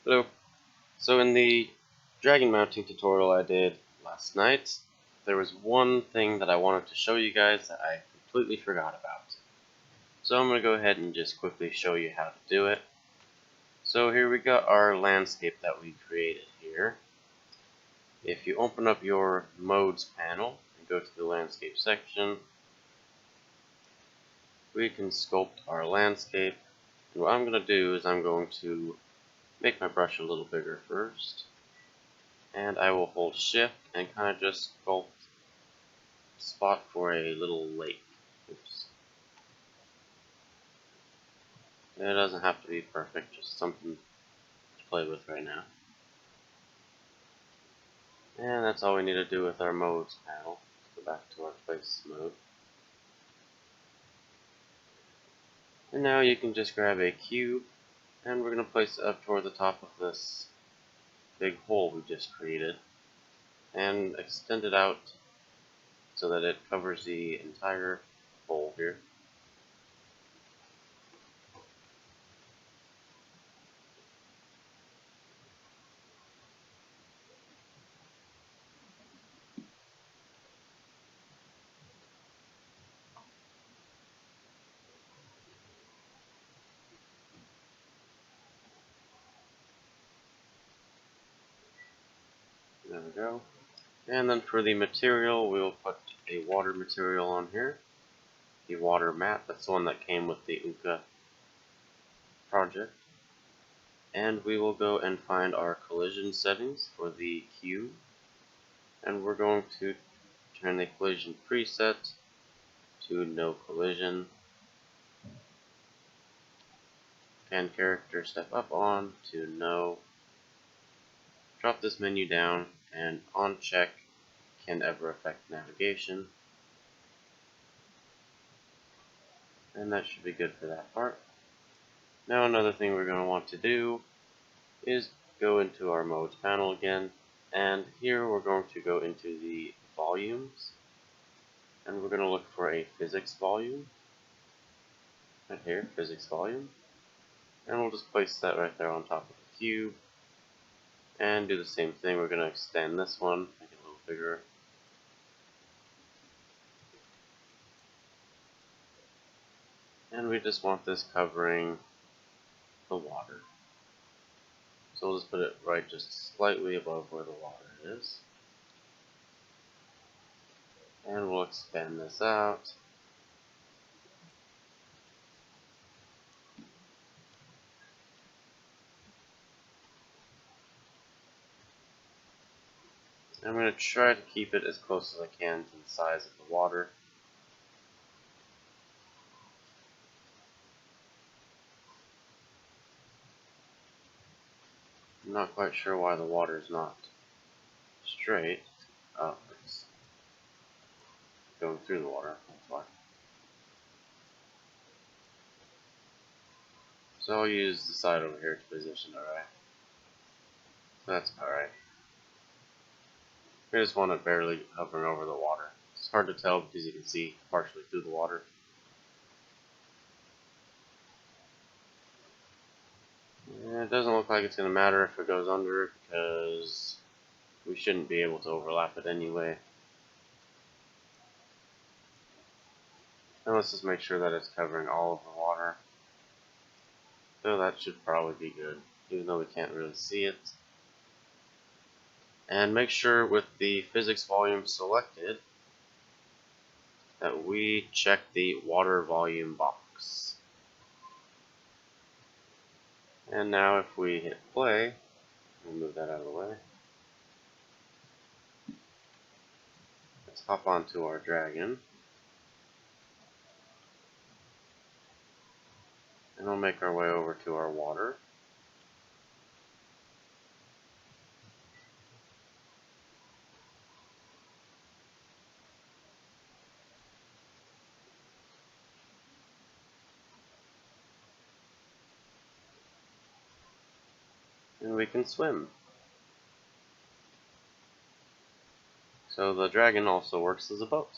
Hello. So in the dragon mounting tutorial I did last night, there was one thing that I wanted to show you guys that I completely forgot about. So I'm going to go ahead and just quickly show you how to do it. So here we got our landscape that we created here. If you open up your modes panel and go to the landscape section, we can sculpt our landscape. And what I'm going to do is I'm going to make my brush a little bigger first. And I will hold shift and kind of just sculpt a spot for a little lake. Oops. It doesn't have to be perfect, just something to play with right now. And that's all we need to do with our modes panel. Let's go back to our place mode. And now you can just grab a cube, and we're going to place it up toward the top of this big hole we just created, and extend it out so that it covers the entire hole here. There we go. And then for the material, we'll put a water material on here. The water mat, that's the one that came with the Uka project. And we will go and find our collision settings for the cube. And we're going to turn the collision preset to no collision. And character step up on to no. Drop this menu down, and on check can ever affect navigation. And that should be good for that part. Now another thing we're going to want to do is go into our modes panel again, and here we're going to go into the volumes, and we're going to look for a physics volume. Right here, physics volume. And we'll just place that right there on top of the cube. And do the same thing, we're going to extend this one, make it a little bigger. And we just want this covering the water. So we'll just put it right just slightly above where the water is. And we'll expand this out. I'm going to try to keep it as close as I can to the size of the water. I'm not quite sure why the water is not straight. Oh, it's going through the water, that's why. So I'll use the side over here to position it right. That's alright. We just want it barely hovering over the water. It's hard to tell because you can see partially through the water. And it doesn't look like it's going to matter if it goes under because we shouldn't be able to overlap it anyway. And let's just make sure that it's covering all of the water. So that should probably be good, even though we can't really see it. And make sure with the physics volume selected that we check the water volume box. And now if we hit play, we'll move that out of the way. Let's hop onto our dragon. And we'll make our way over to our water. And we can swim. So the dragon also works as a boat.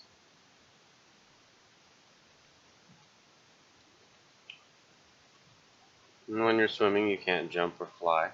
And when you're swimming, you can't jump or fly.